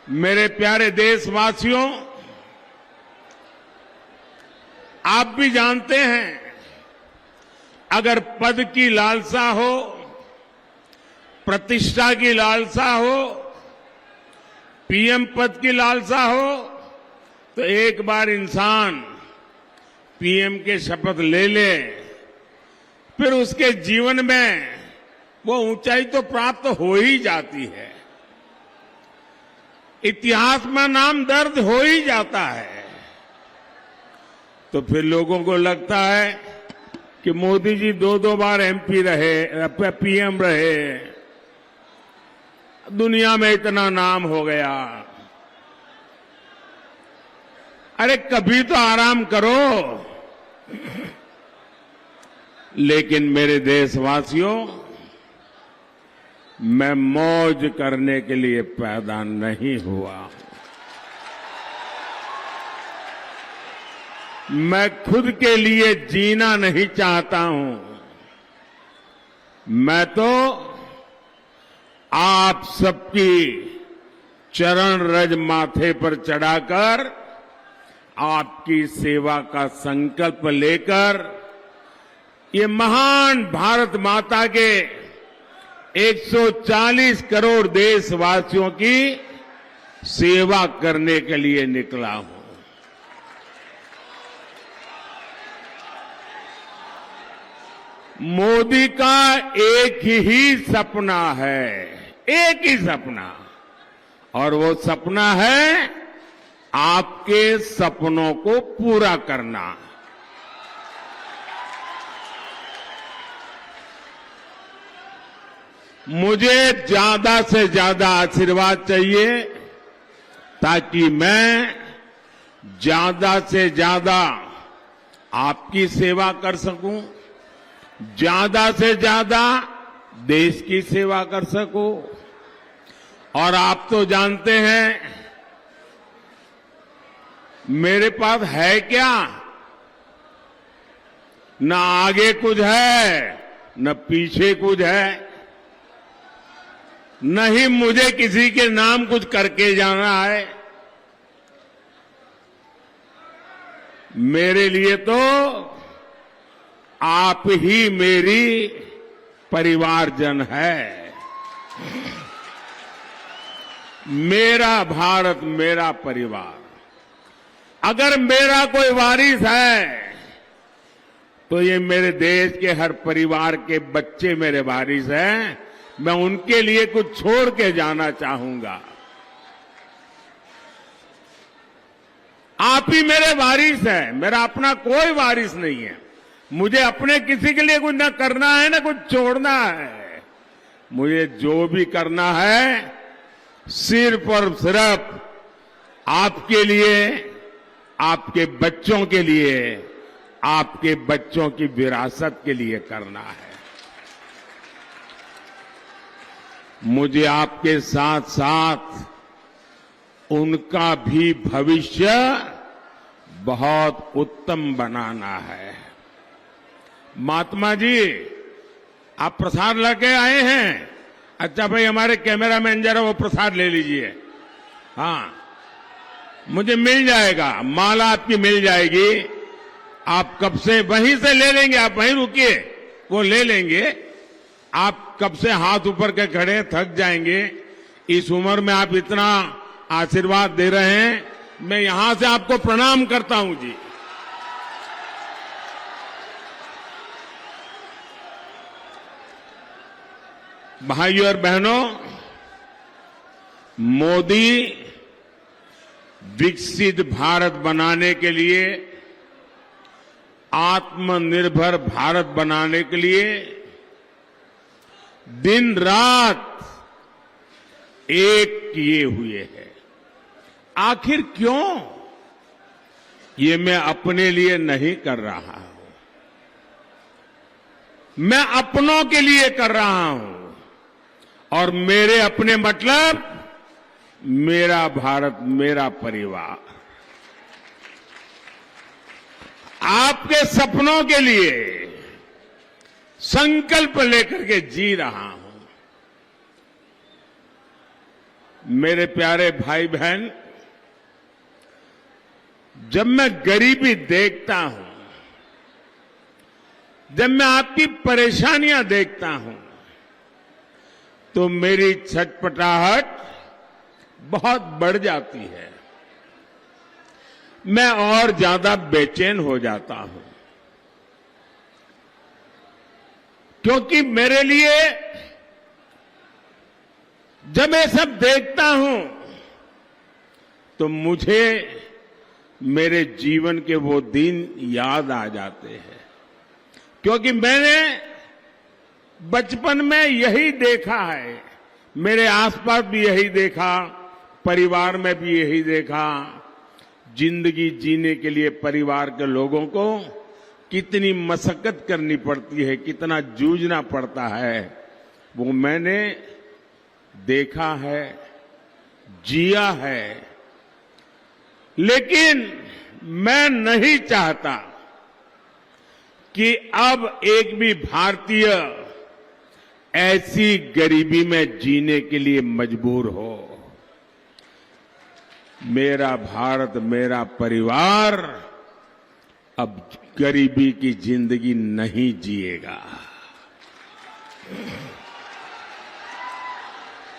मेरे प्यारे देशवासियों, आप भी जानते हैं, अगर पद की लालसा हो, प्रतिष्ठा की लालसा हो, पीएम पद की लालसा हो, तो एक बार इंसान पीएम के शपथ ले ले, फिर उसके जीवन में वो ऊंचाई तो प्राप्त हो ही जाती है, इतिहास में नाम दर्ज हो ही जाता है। तो फिर लोगों को लगता है कि मोदी जी दो बार एमपी रहे, पीएम रहे, दुनिया में इतना नाम हो गया। अरे कभी तो आराम करो। लेकिन मेरे देशवासियों, मैं मौज करने के लिए पैदा नहीं हुआ। मैं खुद के लिए जीना नहीं चाहता हूं। मैं तो आप सबकी चरण रज माथे पर चढ़ाकर आपकी सेवा का संकल्प लेकर ये महान भारत माता के 140 करोड़ देशवासियों की सेवा करने के लिए निकला हूं। मोदी का एक ही सपना है, एक ही सपना, और वो सपना है आपके सपनों को पूरा करना। मुझे ज्यादा से ज्यादा आशीर्वाद चाहिए ताकि मैं ज्यादा से ज्यादा आपकी सेवा कर सकूं, ज्यादा से ज्यादा देश की सेवा कर सकूं। और आप तो जानते हैं मेरे पास है क्या, न आगे कुछ है न पीछे कुछ है, न ही मुझे किसी के नाम कुछ करके जाना है। मेरे लिए तो आप ही मेरी परिवारजन है। मेरा भारत मेरा परिवार। अगर मेरा कोई वारिस है तो ये मेरे देश के हर परिवार के बच्चे मेरे वारिस हैं। मैं उनके लिए कुछ छोड़ के जाना चाहूंगा। आप ही मेरे वारिस हैं, मेरा अपना कोई वारिस नहीं है। मुझे अपने किसी के लिए कुछ न करना है न कुछ छोड़ना है। मुझे जो भी करना है सिर्फ और सिर्फ आपके लिए, आपके बच्चों के लिए, आपके बच्चों की विरासत के लिए करना है। मुझे आपके साथ साथ उनका भी भविष्य बहुत उत्तम बनाना है। महात्मा जी, आप प्रसाद लेके आए हैं? अच्छा भाई, हमारे कैमरामैन जरा वो प्रसाद ले लीजिए। हाँ, मुझे मिल जाएगा, माला आपकी मिल जाएगी। आप कब से वहीं से ले लेंगे, आप वहीं रुकिए, वो ले लेंगे। आप कब से हाथ ऊपर के खड़े, थक जाएंगे। इस उम्र में आप इतना आशीर्वाद दे रहे हैं, मैं यहां से आपको प्रणाम करता हूं जी। भाइयों और बहनों, मोदी विकसित भारत बनाने के लिए, आत्मनिर्भर भारत बनाने के लिए दिन रात एक किए हुए हैं। आखिर क्यों? ये मैं अपने लिए नहीं कर रहा हूं, मैं अपनों के लिए कर रहा हूं। और मेरे अपने मतलब मेरा भारत मेरा परिवार। आपके सपनों के लिए संकल्प लेकर के जी रहा हूं। मेरे प्यारे भाई बहन, जब मैं गरीबी देखता हूं, जब मैं आपकी परेशानियां देखता हूं, तो मेरी छटपटाहट बहुत बढ़ जाती है। मैं और ज्यादा बेचैन हो जाता हूं, क्योंकि मेरे लिए जब मैं सब देखता हूं तो मुझे मेरे जीवन के वो दिन याद आ जाते हैं, क्योंकि मैंने बचपन में यही देखा है, मेरे आसपास भी यही देखा, परिवार में भी यही देखा। जिंदगी जीने के लिए परिवार के लोगों को कितनी मशक्कत करनी पड़ती है, कितना जूझना पड़ता है, वो मैंने देखा है, जिया है। लेकिन मैं नहीं चाहता कि अब एक भी भारतीय ऐसी गरीबी में जीने के लिए मजबूर हो। मेरा भारत, मेरा परिवार अब गरीबी की जिंदगी नहीं जिएगा।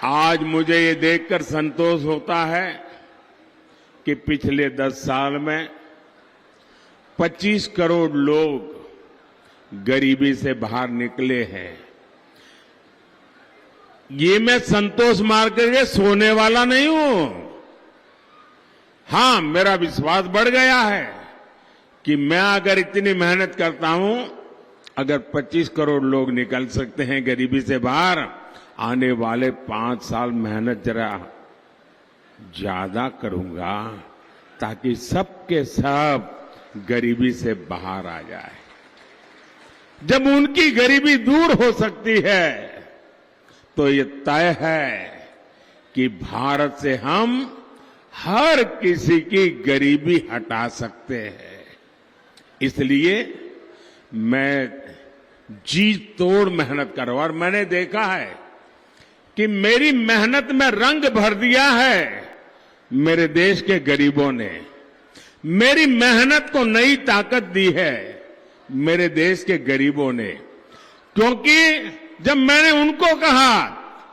आज मुझे ये देखकर संतोष होता है कि पिछले 10 साल में 25 करोड़ लोग गरीबी से बाहर निकले हैं। ये मैं संतोष मार करके सोने वाला नहीं हूं। हां, मेरा विश्वास बढ़ गया है कि मैं अगर इतनी मेहनत करता हूं, अगर 25 करोड़ लोग निकल सकते हैं गरीबी से बाहर, आने वाले 5 साल मेहनत जरा ज्यादा करूंगा ताकि सबके सब गरीबी से बाहर आ जाए। जब उनकी गरीबी दूर हो सकती है तो ये तय है कि भारत से हम हर किसी की गरीबी हटा सकते हैं। इसलिए मैं जी तोड़ मेहनत कर रहा हूं, और मैंने देखा है कि मेरी मेहनत में रंग भर दिया है मेरे देश के गरीबों ने। मेरी मेहनत को नई ताकत दी है मेरे देश के गरीबों ने, क्योंकि जब मैंने उनको कहा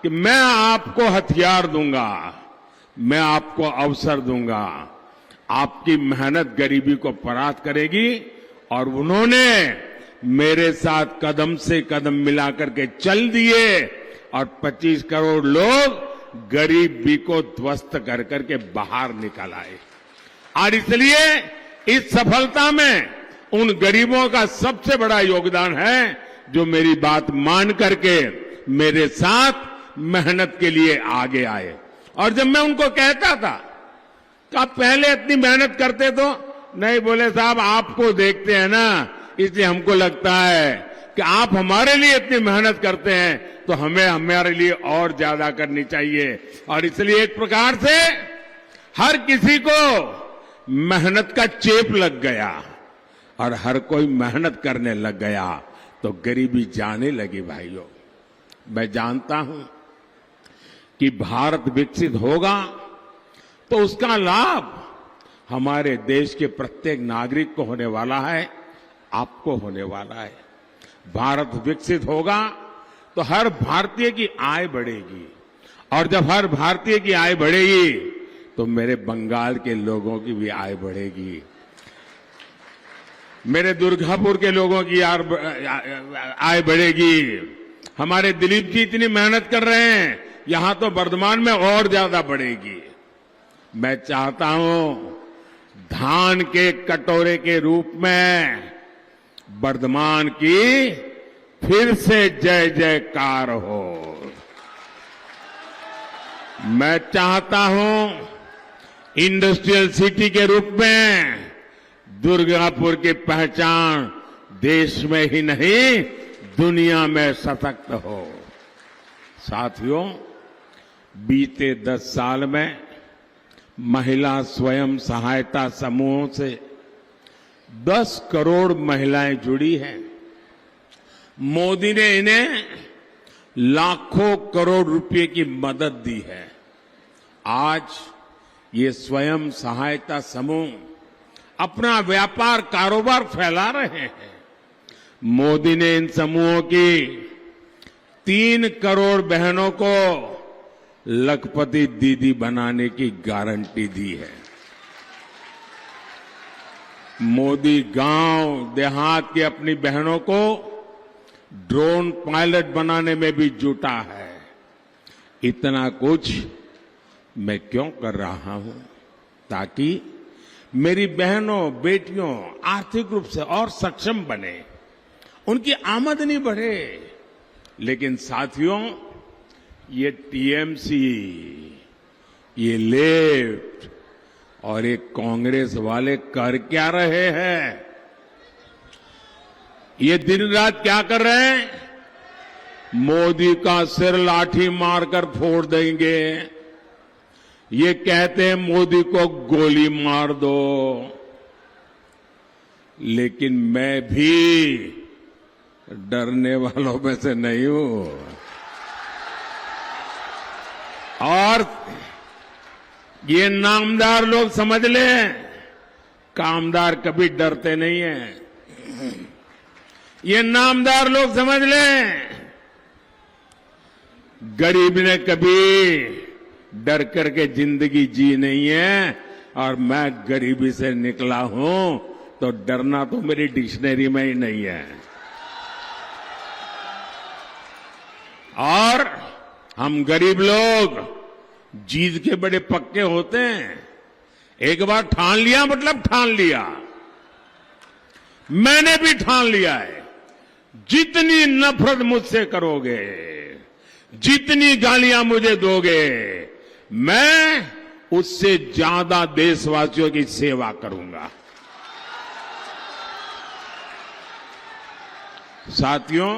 कि मैं आपको हथियार दूंगा, मैं आपको अवसर दूंगा, आपकी मेहनत गरीबी को परास्त करेगी, और उन्होंने मेरे साथ कदम से कदम मिलाकर के चल दिए और 25 करोड़ लोग गरीबी को ध्वस्त कर करके बाहर निकल आए। और इसलिए इस सफलता में उन गरीबों का सबसे बड़ा योगदान है जो मेरी बात मान करके मेरे साथ मेहनत के लिए आगे आए। और जब मैं उनको कहता था कि आप पहले इतनी मेहनत करते तो नहीं, बोले साहब आपको देखते हैं ना, इसलिए हमको लगता है कि आप हमारे लिए इतनी मेहनत करते हैं तो हमें हमारे लिए और ज्यादा करनी चाहिए। और इसलिए एक प्रकार से हर किसी को मेहनत का चेप लग गया और हर कोई मेहनत करने लग गया, तो गरीबी जाने लगी। भाइयों, मैं जानता हूं कि भारत विकसित होगा तो उसका लाभ हमारे देश के प्रत्येक नागरिक को होने वाला है, आपको होने वाला है। भारत विकसित होगा तो हर भारतीय की आय बढ़ेगी, और जब हर भारतीय की आय बढ़ेगी तो मेरे बंगाल के लोगों की भी आय बढ़ेगी, मेरे दुर्गापुर के लोगों की आय बढ़ेगी। हमारे दिलीप जी इतनी मेहनत कर रहे हैं, यहां तो वर्धमान में और ज्यादा बढ़ेगी। मैं चाहता हूं धान के कटोरे के रूप में वर्धमान की फिर से जय जयकार हो। मैं चाहता हूं इंडस्ट्रियल सिटी के रूप में दुर्गापुर की पहचान देश में ही नहीं दुनिया में सशक्त हो। साथियों, बीते 10 साल में महिला स्वयं सहायता समूहों से 10 करोड़ महिलाएं जुड़ी हैं। मोदी ने इन्हें लाखों करोड़ रुपए की मदद दी है आज ये स्वयं सहायता समूह अपना व्यापार कारोबार फैला रहे हैं। मोदी ने इन समूहों की 3 करोड़ बहनों को लखपति दीदी बनाने की गारंटी दी है। मोदी गांव देहात की अपनी बहनों को ड्रोन पायलट बनाने में भी जुटा है। इतना कुछ मैं क्यों कर रहा हूं? ताकि मेरी बहनों बेटियों आर्थिक रूप से और सक्षम बने, उनकी आमदनी बढ़े। लेकिन साथियों, ये टीएमसी, ये लेफ्ट और ये कांग्रेस वाले कर क्या रहे हैं? ये दिन रात क्या कर रहे हैं? मोदी का सिर लाठी मारकर फोड़ देंगे। ये कहते हैं मोदी को गोली मार दो। लेकिन मैं भी डरने वालों में से नहीं हूं। और ये नामदार लोग समझ लें, कामदार कभी डरते नहीं हैं। ये नामदार लोग समझ लें, गरीब ने कभी डर करके जिंदगी जी नहीं है। और मैं गरीबी से निकला हूं, तो डरना तो मेरी डिक्शनरी में ही नहीं है। और हम गरीब लोग जीत के बड़े पक्के होते हैं। एक बार ठान लिया मतलब ठान लिया। मैंने भी ठान लिया है, जितनी नफरत मुझसे करोगे, जितनी गालियां मुझे दोगे, मैं उससे ज्यादा देशवासियों की सेवा करूंगा। साथियों,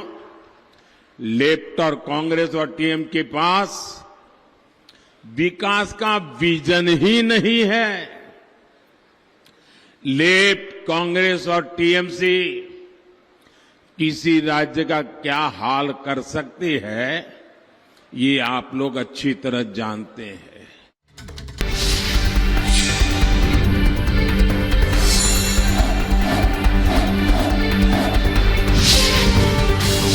लेफ्ट और कांग्रेस और टीएम के पास विकास का विजन ही नहीं है। लेफ्ट, कांग्रेस और टीएमसी किसी राज्य का क्या हाल कर सकती है, ये आप लोग अच्छी तरह जानते हैं।